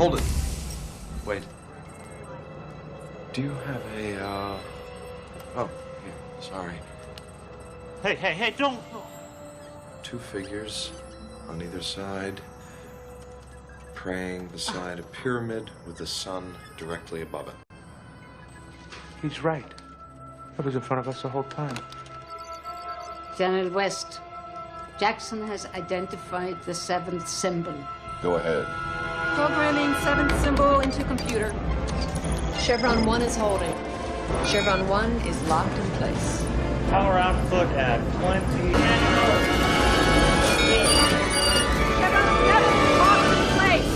hold it. Wait. Do you have a, oh, yeah, sorry. Hey, don't. 2 figures on either side, praying beside a pyramid with the sun directly above it. He's right. That was in front of us the whole time. General West, Jackson has identified the 7th symbol. Go ahead. Programming 7th symbol into computer. Chevron 1 is holding. Chevron 1 is locked in place. Power output at 20. Chevron 7 locked in place.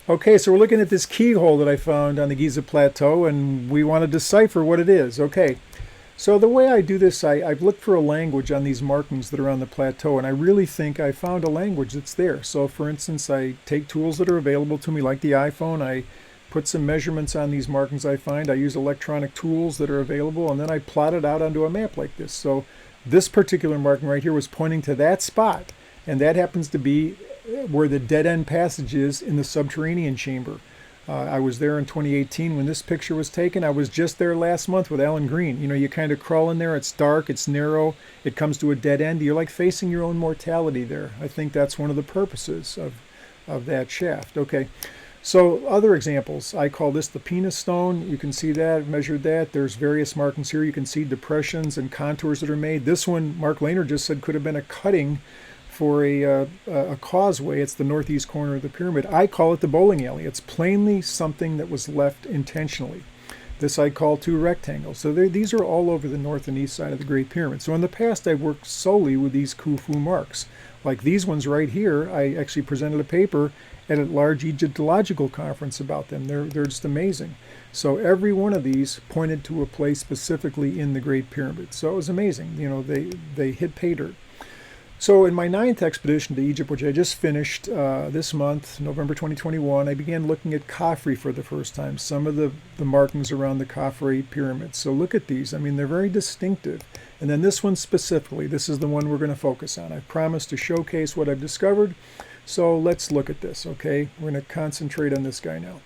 Okay, so we're looking at this keyhole that I found on the Giza Plateau, and we want to decipher what it is. Okay, so the way I do this, I've looked for a language on these markings that are on the plateau, and I really think I found a language that's there. So for instance, I take tools that are available to me, like the iPhone. I put some measurements on these markings I find. I use electronic tools that are available, and then I plot it out onto a map like this. So this particular marking right here was pointing to that spot, and that happens to be where the dead-end passage is in the subterranean chamber. I was there in 2018 when this picture was taken. I was just there last month with Alan Green. You know, you kind of crawl in there, it's dark, it's narrow, it comes to a dead end. You're like facing your own mortality there. I think that's one of the purposes of that shaft. Okay, so other examples. I call this the penis stone. You can see that, I've measured that. There's various markings here. You can see depressions and contours that are made. This one, Mark Lehner just said, could have been a cutting for a causeway. It's the northeast corner of the pyramid. I call it the bowling alley. It's plainly something that was left intentionally. This I call 2 rectangles. So these are all over the north and east side of the Great Pyramid. So in the past, I've worked solely with these Khufu marks. Like these ones right here, I actually presented a paper at a large Egyptological conference about them. They're just amazing. So every one of these pointed to a place specifically in the Great Pyramid. So it was amazing. You know, they hit pay dirt. So in my 9th expedition to Egypt, which I just finished this month, November 2021, I began looking at Khafre for the first time, some of the markings around the Khafre pyramids. So look at these. I mean, they're very distinctive. And then this one specifically, this is the one we're going to focus on. I promised to showcase what I've discovered. So let's look at this, okay? We're going to concentrate on this guy now.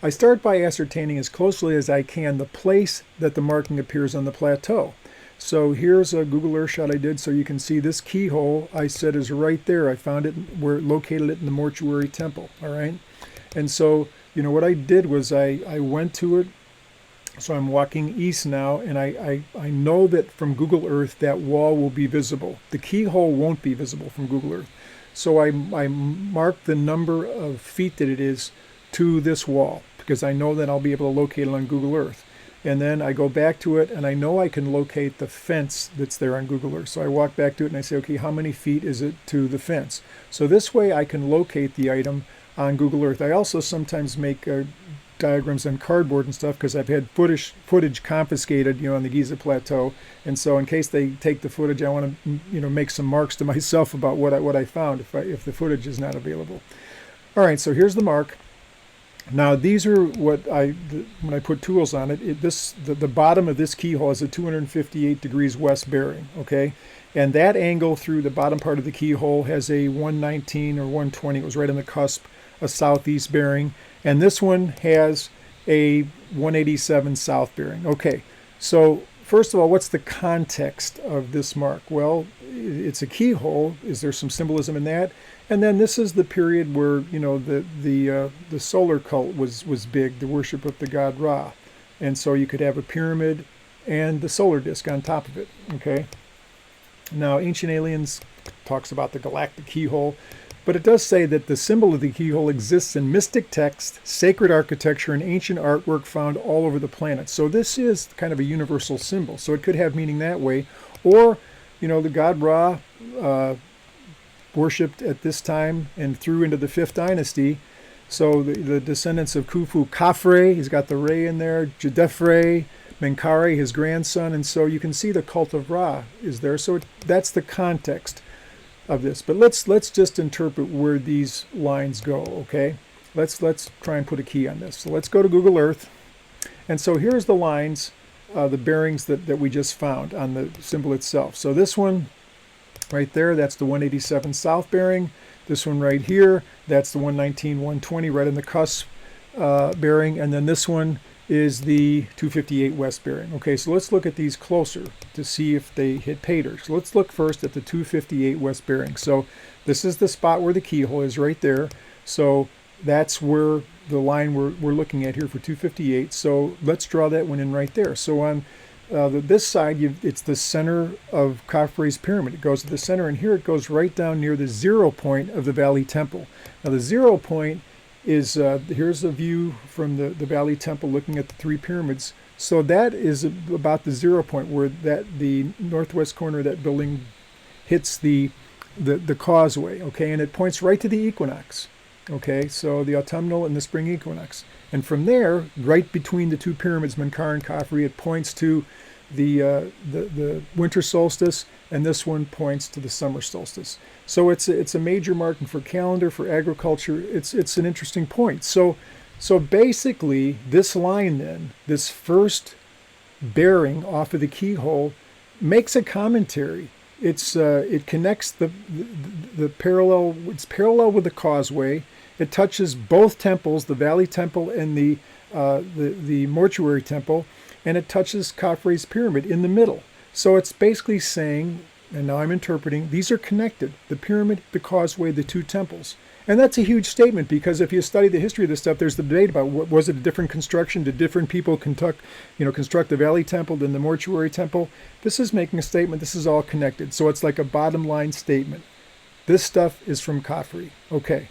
I start by ascertaining as closely as I can the place that the marking appears on the plateau. So here's a Google Earth shot I did, so you can see this keyhole I said is right there. I found it, located it in the mortuary temple, all right? And so, you know, what I did was I went to it. So I'm walking east now, and I know that from Google Earth that wall will be visible. The keyhole won't be visible from Google Earth. So I marked the number of feet that it is to this wall, because I know that I'll be able to locate it on Google Earth. And then I go back to it, and I know I can locate the fence that's there on Google Earth. So I walk back to it, and I say, okay, how many feet is it to the fence? So this way I can locate the item on Google Earth. I also sometimes make diagrams on cardboard and stuff, because I've had footage confiscated, you know, on the Giza Plateau. And so in case they take the footage, I want to, you know, make some marks to myself about what I found if the footage is not available. All right, so here's the mark. Now these are what when I put tools on it, the bottom of this keyhole is a 258 degrees west bearing, okay? And that angle through the bottom part of the keyhole has a 119 or 120. It was right on the cusp, a southeast bearing. And this one has a 187 south bearing. Okay, so first of all, what's the context of this mark? Well, it's a keyhole. Is there some symbolism in that? And then this is the period where, you know, the solar cult was big, the worship of the god Ra. And so you could have a pyramid and the solar disk on top of it, okay? Now, Ancient Aliens talks about the galactic keyhole, but it does say that the symbol of the keyhole exists in mystic text, sacred architecture, and ancient artwork found all over the planet. So this is kind of a universal symbol. So it could have meaning that way. Or, you know, the god Ra worshipped at this time and through into the 5th dynasty. So the descendants of Khufu, Khafre, he's got the Re in there, Jedefre, Menkaure, his grandson, and so you can see the cult of Ra is there. So that's the context of this. But let's just interpret where these lines go, okay? let's try and put a key on this. So let's go to Google Earth. And so here's the lines, the bearings that we just found on the symbol itself. So this one right there, that's the 187 south bearing. This one right here, that's the 119, 120 right on the cusp bearing. And then this one is the 258 west bearing. Okay, so let's look at these closer to see if they hit pay dirt. So let's look first at the 258 west bearing. So this is the spot where the keyhole is right there. So that's where the line we're looking at here for 258. So let's draw that one in right there. So on this side, it's the center of Khafre's pyramid. It goes to the center, and here it goes right down near the 0 point of the Valley Temple. Now the 0 point is, here's a view from the Valley Temple looking at the three pyramids. So that is about the 0 point where the northwest corner of that building hits the causeway, okay, and it points right to the equinox. Okay, so the autumnal and the spring equinox. And from there, right between the two pyramids, Menkaure and Khafre, it points to the winter solstice, and this one points to the summer solstice. So it's a major marking for calendar, for agriculture. It's an interesting point. So basically, this line then, this first bearing off of the keyhole, makes a commentary. It connects the parallel. It's parallel with the causeway. It touches both temples, the Valley Temple and the mortuary temple, and it touches Khafre's pyramid in the middle. So it's basically saying, and now I'm interpreting, these are connected: the pyramid, the causeway, the two temples. And that's a huge statement, because if you study the history of this stuff, there's the debate about was it a different construction? Did different people construct the Valley Temple than the mortuary temple? This is making a statement. This is all connected. So it's like a bottom line statement. This stuff is from Khafre. Okay.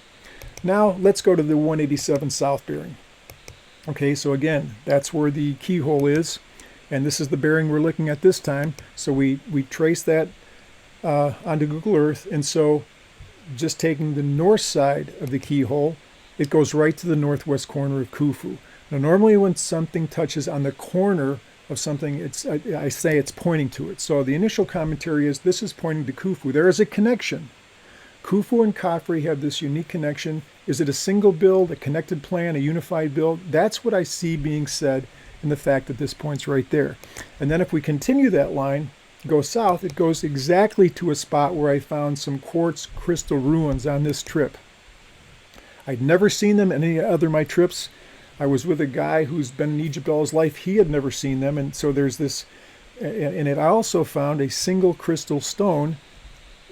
Now let's go to the 187 south bearing. Okay, so again, that's where the keyhole is, and this is the bearing we're looking at this time. So we trace that onto Google Earth, and so just taking the north side of the keyhole, it goes right to the northwest corner of Khufu. Now normally when something touches on the corner of something, I say it's pointing to it. So the initial commentary is this is pointing to Khufu. There is a connection. Khufu and Khafre have this unique connection. Is it a single build, a connected plan, a unified build? That's what I see being said in the fact that this point's right there. And then if we continue that line, go south, it goes exactly to a spot where I found some quartz crystal ruins on this trip. I'd never seen them in any other of my trips. I was with a guy who's been in Egypt all his life. He had never seen them, and so there's this, and I also found a single crystal stone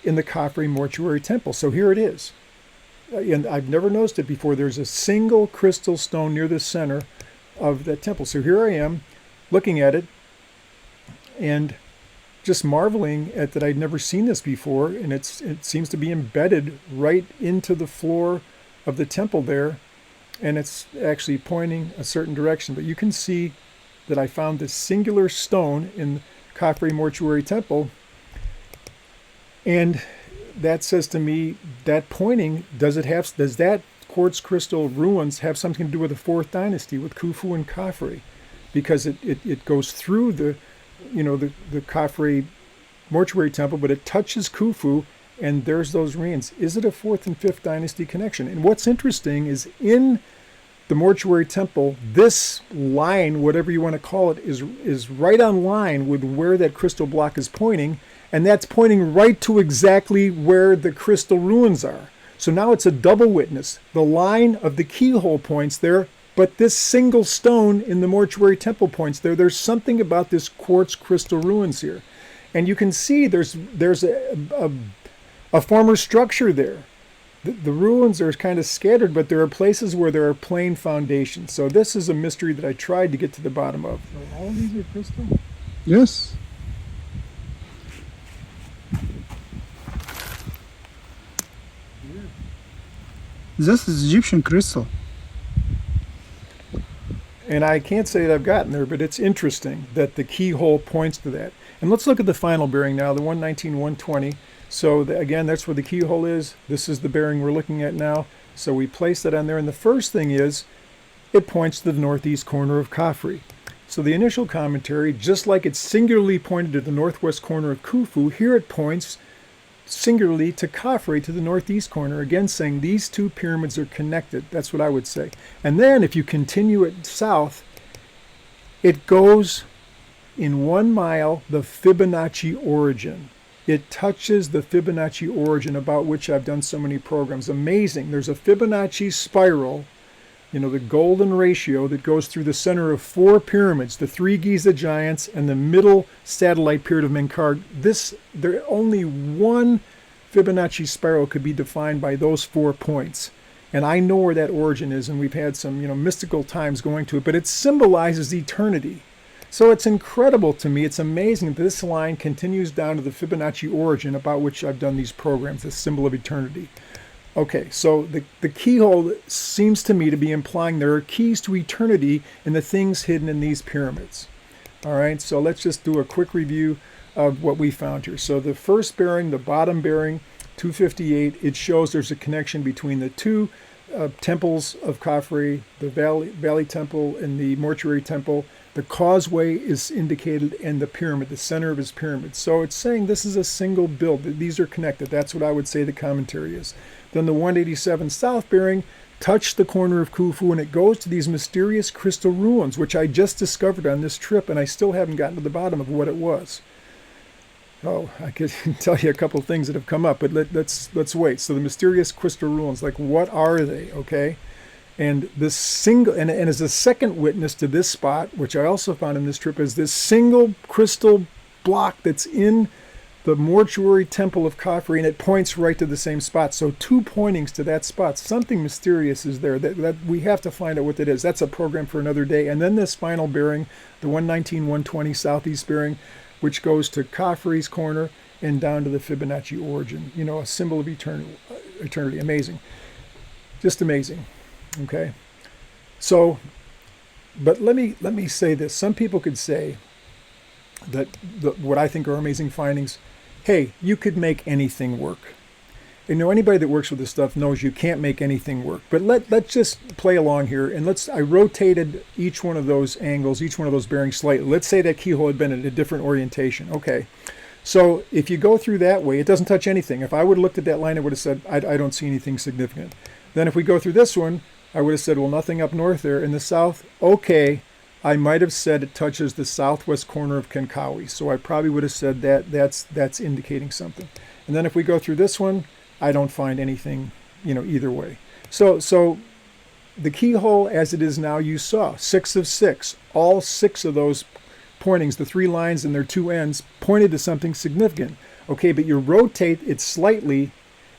in the Khafre mortuary temple. So here it is. And I've never noticed it before. There's a single crystal stone near the center of that temple. So here I am looking at it and just marveling at that I'd never seen this before, and it seems to be embedded right into the floor of the temple there, and it's actually pointing a certain direction. But you can see that I found this singular stone in Khafre mortuary temple, and that says to me, that pointing, does that quartz crystal ruins have something to do with the fourth dynasty, with Khufu and Khafre? Because it goes through the Khafre mortuary temple, but it touches Khufu, and there's those ruins. Is it a fourth and fifth dynasty connection? And what's interesting is in the mortuary temple, this line, whatever you want to call it, is right on line with where that crystal block is pointing, and that's pointing right to exactly where the crystal ruins are. So now it's a double witness. The line of the keyhole points there, but this single stone in the mortuary temple points there. There's something about this quartz crystal ruins here. And you can see there's a former structure there. The ruins are kind of scattered, but there are places where there are plain foundations. So this is a mystery that I tried to get to the bottom of. So all of these are crystal? Yes. This is Egyptian crystal. And I can't say that I've gotten there, but it's interesting that the keyhole points to that. And let's look at the final bearing now, the 119, 120. So again, that's where the keyhole is. This is the bearing we're looking at now. So we place that on there. And the first thing is, it points to the northeast corner of Khafre. So the initial commentary, just like it singularly pointed to the northwest corner of Khufu, here it points singularly to Khafre, to the northeast corner, again saying these two pyramids are connected. That's what I would say. And then if you continue it south, it goes in 1 mile the Fibonacci origin. It touches the Fibonacci origin, about which I've done so many programs. Amazing. There's a Fibonacci spiral, the golden ratio that goes through the center of 4 pyramids, the 3 Giza giants and the middle satellite pyramid of Menkaure. Only one Fibonacci spiral could be defined by those 4 points. And I know where that origin is, and we've had some, mystical times going to it, but it symbolizes eternity. So it's incredible to me. It's amazing that this line continues down to the Fibonacci origin, about which I've done these programs, the symbol of eternity. Okay, so the keyhole seems to me to be implying there are keys to eternity in the things hidden in these pyramids. All right, so let's just do a quick review of what we found here. So the first bearing, the bottom bearing, 258, it shows there's a connection between the 2 temples of Khafre, the valley temple and the mortuary temple. The causeway is indicated, and the pyramid, the center of his pyramid. So it's saying this is a single build. These are connected. That's what I would say the commentary is. Then the 187 south bearing touched the corner of Khufu, and it goes to these mysterious crystal ruins, which I just discovered on this trip, and I still haven't gotten to the bottom of what it was. Oh, I could tell you a couple of things that have come up, but let's wait. So the mysterious crystal ruins, like what are they? Okay. And this single, and as a second witness to this spot, which I also found in this trip, is this single crystal block that's in the mortuary temple of Khafre, and it points right to the same spot. So 2 pointings to that spot. Something mysterious is there that we have to find out what that is. That's a program for another day. And then this final bearing, the 119, 120 southeast bearing, which goes to Khafre's corner and down to the Fibonacci origin. A symbol of eternity. Amazing. Just amazing. Okay. So, but let me say this. Some people could say that what I think are amazing findings, hey, you could make anything work. Anybody that works with this stuff knows you can't make anything work. But let's just play along here, and I rotated each one of those angles, each one of those bearings slightly. Let's say that keyhole had been at a different orientation. Okay. So if you go through that way, it doesn't touch anything. If I would have looked at that line, I would have said, I don't see anything significant. Then if we go through this one, I would have said, well, nothing up north there. In the south, okay, I might have said it touches the southwest corner of Menkaure. So I probably would have said that's indicating something. And then if we go through this one, I don't find anything, either way. So the keyhole as it is now, you saw 6 of 6. All 6 of those pointings, the 3 lines and their 2 ends, pointed to something significant. Okay, but you rotate it slightly,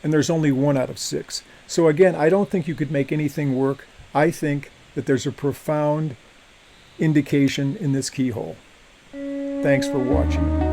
and there's only 1 out of 6. So again, I don't think you could make anything work. I think that there's a profound indication in this keyhole. Thanks for watching.